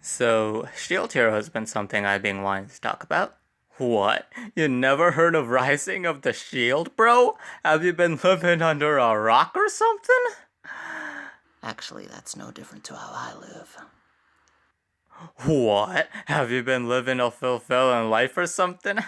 So, Shield Hero has been something I've been wanting to talk about. What? You never heard of Rising of the Shield, bro? Have you been living under a rock or something? Actually, that's no different to how I live. What? Have you been living a fulfilling life or something?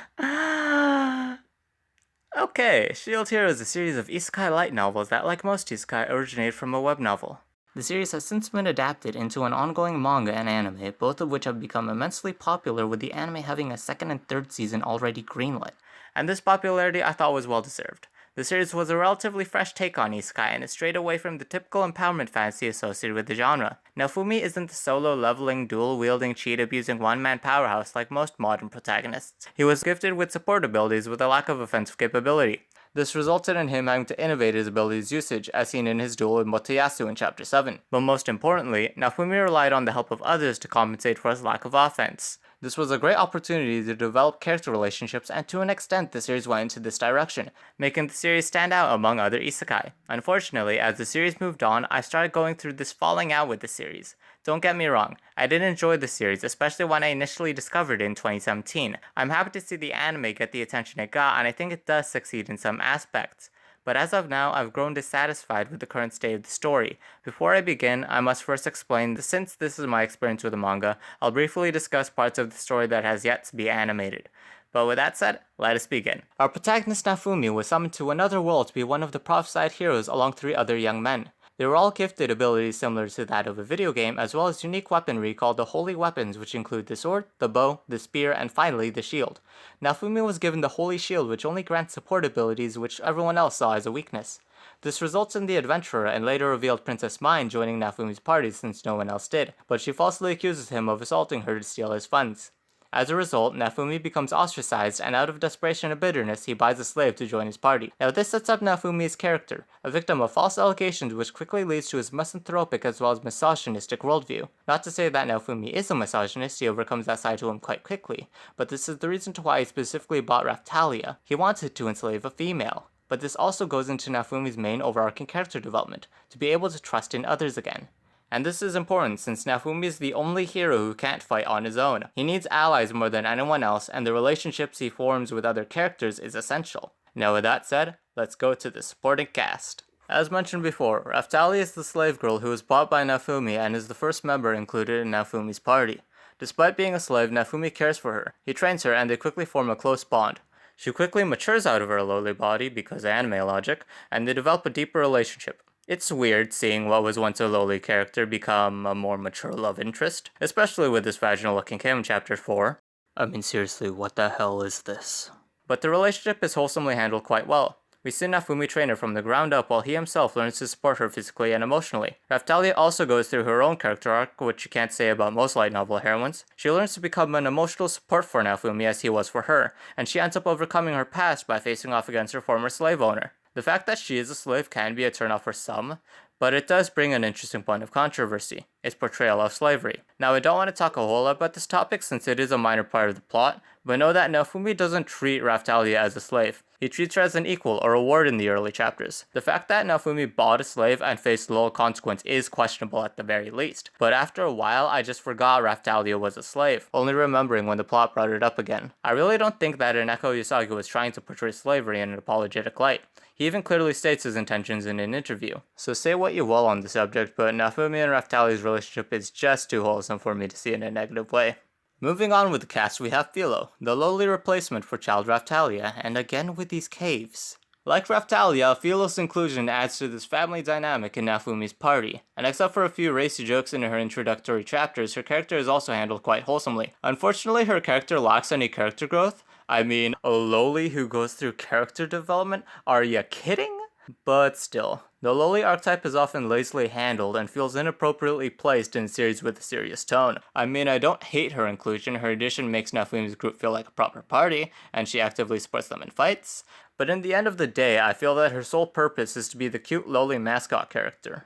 Okay, Shield Hero is a series of isekai light novels that, like most isekai, originate from a web novel. The series has since been adapted into an ongoing manga and anime, both of which have become immensely popular, with the anime having a second and third season already greenlit. And this popularity I thought was well deserved. The series was a relatively fresh take on isekai, and it strayed away from the typical empowerment fantasy associated with the genre. Naofumi isn't the solo-leveling, dual-wielding, cheat-abusing one-man powerhouse like most modern protagonists. He was gifted with support abilities with a lack of offensive capability. This resulted in him having to innovate his abilities' usage, as seen in his duel with Motoyasu in Chapter 7. But most importantly, Naofumi relied on the help of others to compensate for his lack of offense. This was a great opportunity to develop character relationships, and to an extent the series went into this direction, making the series stand out among other isekai. Unfortunately, as the series moved on, I started going through this falling out with the series. Don't get me wrong, I did enjoy the series, especially when I initially discovered it in 2017. I'm happy to see the anime get the attention it got, and I think it does succeed in some aspects. But as of now, I've grown dissatisfied with the current state of the story. Before I begin, I must first explain that since this is my experience with the manga, I'll briefly discuss parts of the story that has yet to be animated. But with that said, let us begin. Our protagonist Naofumi was summoned to another world to be one of the prophesied heroes along 3 other young men. They were all gifted abilities similar to that of a video game, as well as unique weaponry called the Holy Weapons, which include the sword, the bow, the spear, and finally the shield. Naofumi was given the Holy Shield, which only grants support abilities which everyone else saw as a weakness. This results in the adventurer and later revealed Princess Mine joining Naofumi's party since no one else did, but she falsely accuses him of assaulting her to steal his funds. As a result, Naofumi becomes ostracized, and out of desperation and bitterness, he buys a slave to join his party. Now this sets up Naofumi's character, a victim of false allegations, which quickly leads to his misanthropic as well as misogynistic worldview. Not to say that Naofumi is a misogynist, he overcomes that side to him quite quickly, but this is the reason to why he specifically bought Raftalia. He wanted to enslave a female. But this also goes into Naofumi's main overarching character development, to be able to trust in others again. And this is important since Naofumi is the only hero who can't fight on his own. He needs allies more than anyone else, and the relationships he forms with other characters is essential. Now with that said, let's go to the supporting cast. As mentioned before, Raftalia is the slave girl who was bought by Naofumi and is the first member included in Naofumi's party. Despite being a slave, Naofumi cares for her. He trains her and they quickly form a close bond. She quickly matures out of her lowly body because of anime logic, and they develop a deeper relationship. It's weird seeing what was once a lowly character become a more mature love interest, especially with this vaginal looking Kim in Chapter 4. I mean seriously, what the hell is this? But the relationship is wholesomely handled quite well. We see Naofumi train her from the ground up while he himself learns to support her physically and emotionally. Raftalia also goes through her own character arc, which you can't say about most light novel heroines. She learns to become an emotional support for Naofumi as he was for her, and she ends up overcoming her past by facing off against her former slave owner. The fact that she is a slave can be a turnoff for some, but it does bring an interesting point of controversy, its portrayal of slavery. Now I don't want to talk a whole lot about this topic since it is a minor part of the plot, but know that Naofumi doesn't treat Raftalia as a slave. He treats her as an equal or a ward in the early chapters. The fact that Naofumi bought a slave and faced little consequence is questionable at the very least, but after a while I just forgot Raftalia was a slave, only remembering when the plot brought it up again. I really don't think that Eneko Usagi was trying to portray slavery in an apologetic light. He even clearly states his intentions in an interview. So say what you will on the subject, but Naofumi and Raftalia's relationship is just too wholesome for me to see in a negative way. Moving on with the cast, we have Philo, the lowly replacement for child Raftalia, and again with these caves. Like Raftalia, Philo's inclusion adds to this family dynamic in Naofumi's party, and except for a few racy jokes in her introductory chapters, her character is also handled quite wholesomely. Unfortunately, her character lacks any character growth. I mean, a lowly who goes through character development? Are ya kidding? But still, the lowly archetype is often lazily handled and feels inappropriately placed in series with a serious tone. I mean, I don't hate her inclusion, her addition makes Naofumi's group feel like a proper party, and she actively supports them in fights, but in the end of the day, I feel that her sole purpose is to be the cute lowly mascot character.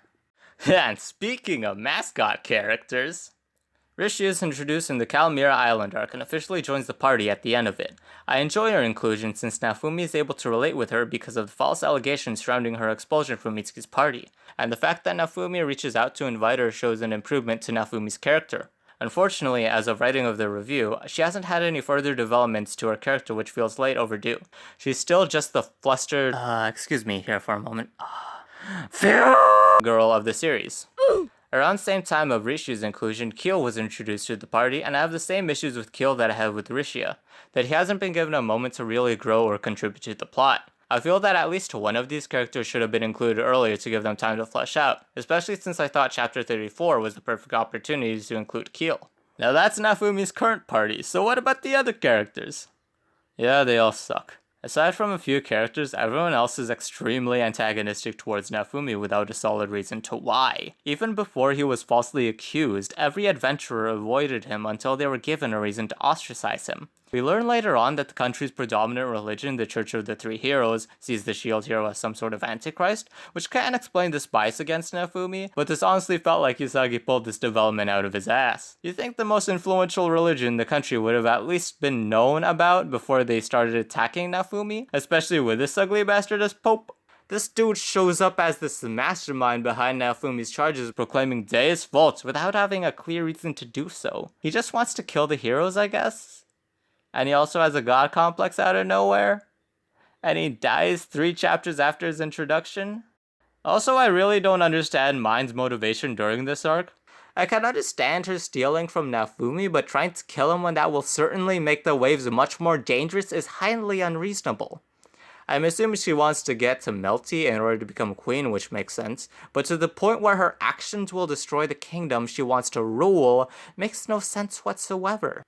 And speaking of mascot characters, Rishi is introduced in the Calmira Island arc and officially joins the party at the end of it. I enjoy her inclusion since Naofumi is able to relate with her because of the false allegations surrounding her expulsion from Mitsuki's party, and the fact that Naofumi reaches out to invite her shows an improvement to Naofumi's character. Unfortunately, as of writing of the review, she hasn't had any further developments to her character, which feels late overdue. She's still just the flustered, excuse me here for a moment, girl of the series. Around the same time of Rishi's inclusion, Keel was introduced to the party, and I have the same issues with Keel that I have with Rishia, that he hasn't been given a moment to really grow or contribute to the plot. I feel that at least one of these characters should have been included earlier to give them time to flesh out, especially since I thought Chapter 34 was the perfect opportunity to include Keel. Now that's Nafumi's current party, so what about the other characters? Yeah, they all suck. Aside from a few characters, everyone else is extremely antagonistic towards Nafumi without a solid reason to why. Even before he was falsely accused, every adventurer avoided him until they were given a reason to ostracize him. We learn later on that the country's predominant religion, the Church of the Three Heroes, sees the shield hero as some sort of antichrist, which can explain this bias against Nafumi, but this honestly felt like Usagi pulled this development out of his ass. You think the most influential religion in the country would have at least been known about before they started attacking Nafumi, especially with this ugly bastard as Pope? This dude shows up as the mastermind behind Nafumi's charges, proclaiming Dei's faults without having a clear reason to do so. He just wants to kill the heroes, I guess? And he also has a god complex out of nowhere? And he dies 3 chapters after his introduction? Also, I really don't understand Mine's motivation during this arc. I can understand her stealing from Nafumi, but trying to kill him when that will certainly make the waves much more dangerous is highly unreasonable. I'm assuming she wants to get to Melty in order to become queen, which makes sense, but to the point where her actions will destroy the kingdom she wants to rule makes no sense whatsoever.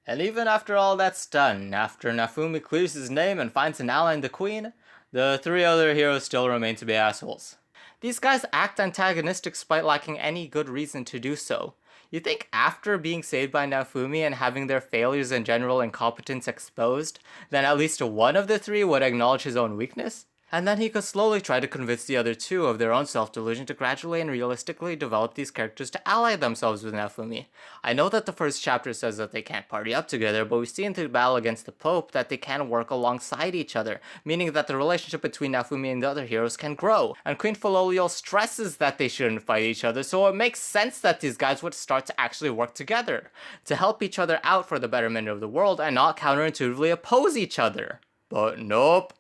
And even after all that's done, after Nafumi clears his name and finds an ally in the queen, the 3 other heroes still remain to be assholes. These guys act antagonistic despite lacking any good reason to do so. You think after being saved by Nafumi and having their failures and general incompetence exposed, then at least one of the 3 would acknowledge his own weakness? And then he could slowly try to convince the other 2 of their own self-delusion to gradually and realistically develop these characters to ally themselves with Nafumi. I know that the first chapter says that they can't party up together, but we see in the battle against the Pope that they can work alongside each other, meaning that the relationship between Nafumi and the other heroes can grow. And Queen Fallolial stresses that they shouldn't fight each other, so it makes sense that these guys would start to actually work together, to help each other out for the betterment of the world and not counterintuitively oppose each other. But nope.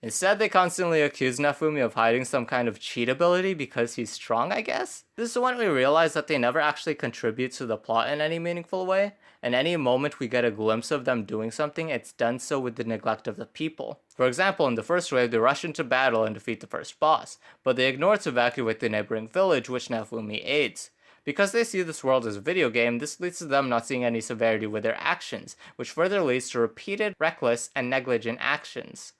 Instead, they constantly accuse Nafumi of hiding some kind of cheat ability because he's strong, I guess? This is when we realize that they never actually contribute to the plot in any meaningful way, and any moment we get a glimpse of them doing something, it's done so with the neglect of the people. For example, in the first wave, they rush into battle and defeat the first boss, but they ignore to evacuate the neighboring village, which Nafumi aids. Because they see this world as a video game, this leads to them not seeing any severity with their actions, which further leads to repeated, reckless, and negligent actions.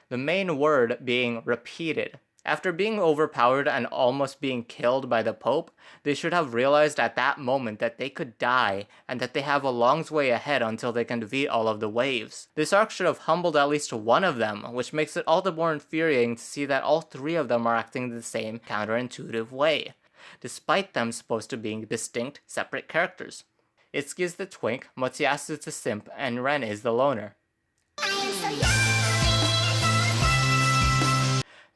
The main word being repeated. After being overpowered and almost being killed by the Pope, they should have realized at that moment that they could die and that they have a long way ahead until they can defeat all of the waves. This arc should have humbled at least one of them, which makes it all the more infuriating to see that all 3 of them are acting the same counterintuitive way, despite them supposed to being distinct, separate characters. Itsuki's the twink, Motsuyasu the simp, and Ren is the loner.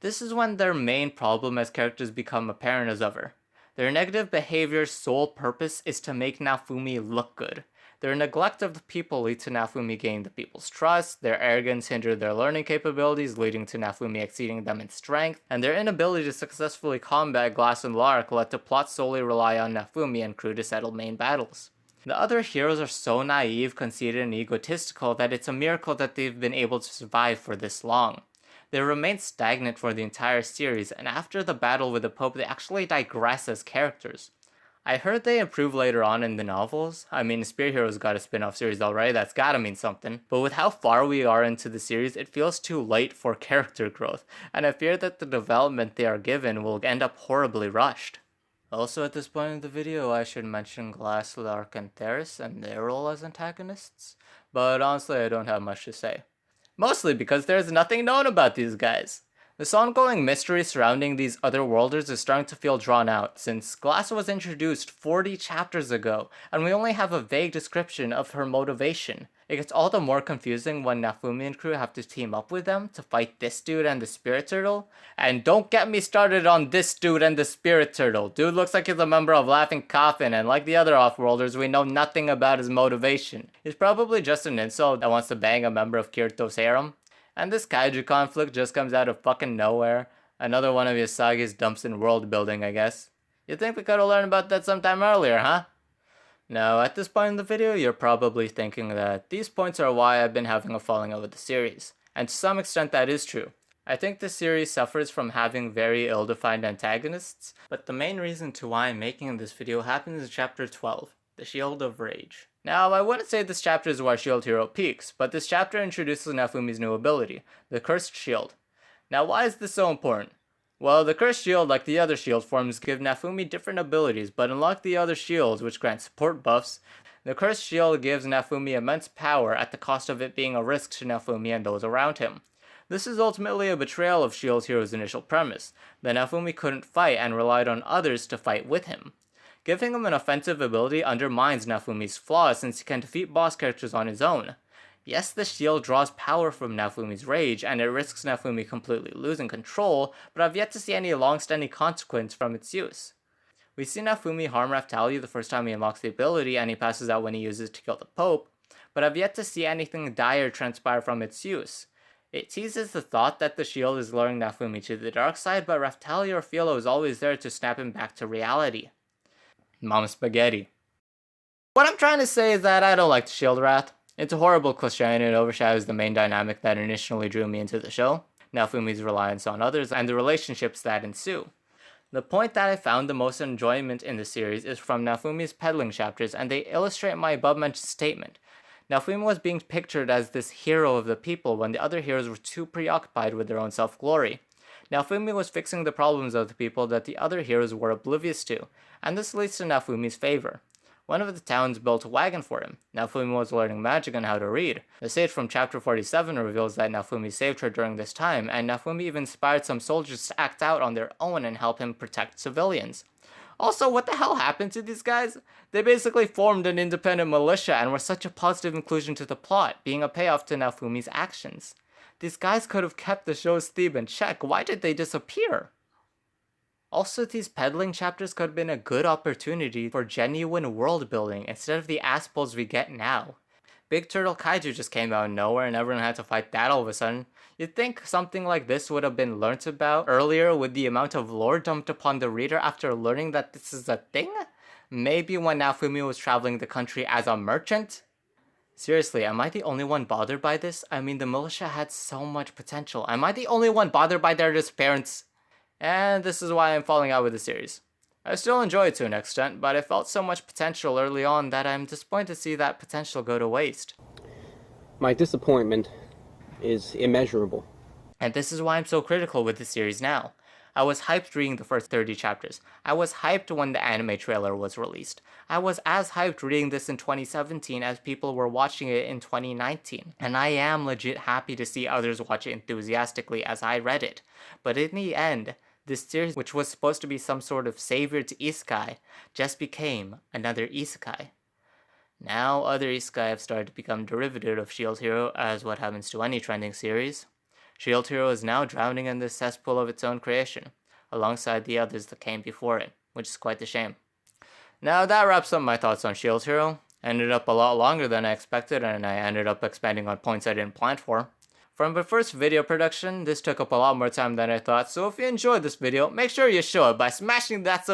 This is when their main problem as characters become apparent as ever. Their negative behavior's sole purpose is to make Nafumi look good. Their neglect of the people lead to Nafumi gaining the people's trust, their arrogance hindered their learning capabilities, leading to Nafumi exceeding them in strength, and their inability to successfully combat Glass and Lark led to plots solely rely on Nafumi and crew to settle main battles. The other heroes are so naive, conceited, and egotistical that it's a miracle that they've been able to survive for this long. They remain stagnant for the entire series, and after the battle with the Pope, they actually digress as characters. I heard they improve later on in the novels. I mean, Spear Heroes got a spin-off series already, that's gotta mean something. But with how far we are into the series, it feels too late for character growth, and I fear that the development they are given will end up horribly rushed. Also at this point in the video, I should mention Glass, Lark, and Theris and their role as antagonists, but honestly I don't have much to say. Mostly because there's nothing known about these guys. This ongoing mystery surrounding these otherworlders is starting to feel drawn out, since Glass was introduced 40 chapters ago, and we only have a vague description of her motivation. It gets all the more confusing when Nafumi and crew have to team up with them to fight this dude and the Spirit Turtle. And don't get me started on this dude and the Spirit Turtle. Dude looks like he's a member of Laughing Coffin, and like the other Offworlders, we know nothing about his motivation. He's probably just an incel that wants to bang a member of Kirito's harem. And this kaiju conflict just comes out of fucking nowhere. Another one of Yasagi's dumps in world building, I guess. You'd think we could've learned about that sometime earlier, huh? Now, at this point in the video, you're probably thinking that these points are why I've been having a falling out with the series. And to some extent that is true. I think this series suffers from having very ill-defined antagonists, but the main reason to why I'm making this video happens in chapter 12, The Shield of Rage. Now, I wouldn't say this chapter is where Shield Hero peaks, but this chapter introduces Nafumi's new ability, the Cursed Shield. Now, why is this so important? Well, the Cursed Shield, like the other shield forms, give Nafumi different abilities, but unlike the other shields, which grant support buffs, the Cursed Shield gives Nafumi immense power at the cost of it being a risk to Nafumi and those around him. This is ultimately a betrayal of Shield Hero's initial premise, that Nafumi couldn't fight and relied on others to fight with him. Giving him an offensive ability undermines Nafumi's flaws since he can defeat boss characters on his own. Yes, the shield draws power from Nafumi's rage, and it risks Nafumi completely losing control, but I've yet to see any long-standing consequence from its use. We see Nafumi harm Raftalia the first time he unlocks the ability, and he passes out when he uses it to kill the Pope, but I've yet to see anything dire transpire from its use. It teases the thought that the shield is luring Nafumi to the dark side, but Raftalia or Philo is always there to snap him back to reality. Mom Spaghetti. What I'm trying to say is that I don't like the Shield Wrath. It's a horrible cliche and it overshadows the main dynamic that initially drew me into the show, Nafumi's reliance on others and the relationships that ensue. The point that I found the most enjoyment in the series is from Nafumi's peddling chapters, and they illustrate my above-mentioned statement. Nafumi was being pictured as this hero of the people when the other heroes were too preoccupied with their own self-glory. Nafumi was fixing the problems of the people that the other heroes were oblivious to, and this leads to Nafumi's favor. One of the towns built a wagon for him. Nafumi was learning magic and how to read. The sage from chapter 47 reveals that Nafumi saved her during this time, and Nafumi even inspired some soldiers to act out on their own and help him protect civilians. Also, what the hell happened to these guys? They basically formed an independent militia and were such a positive inclusion to the plot, being a payoff to Nafumi's actions. These guys could have kept the show's theme in check. Why did they disappear? Also, these peddling chapters could have been a good opportunity for genuine world building instead of the assholes we get now. Big Turtle Kaiju just came out of nowhere and everyone had to fight that all of a sudden. You'd think something like this would have been learnt about earlier with the amount of lore dumped upon the reader after learning that this is a thing? Maybe when Nafumi was traveling the country as a merchant? Seriously, am I the only one bothered by this? I mean, the militia had so much potential. Am I the only one bothered by their disappearance? And this is why I'm falling out with the series. I still enjoy it to an extent, but I felt so much potential early on that I'm disappointed to see that potential go to waste. My disappointment is immeasurable. And this is why I'm so critical with the series now. I was hyped reading the first 30 chapters. I was hyped when the anime trailer was released. I was as hyped reading this in 2017 as people were watching it in 2019. And I am legit happy to see others watch it enthusiastically as I read it. But in the end, this series, which was supposed to be some sort of savior to isekai, just became another isekai. Now other isekai have started to become derivative of Shield Hero, as what happens to any trending series. Shield Hero is now drowning in this cesspool of its own creation, alongside the others that came before it, which is quite a shame. Now that wraps up my thoughts on Shield Hero. Ended up a lot longer than I expected, and I ended up expanding on points I didn't plan for. From the first video production, this took up a lot more time than I thought, so if you enjoyed this video, make sure you show it by smashing that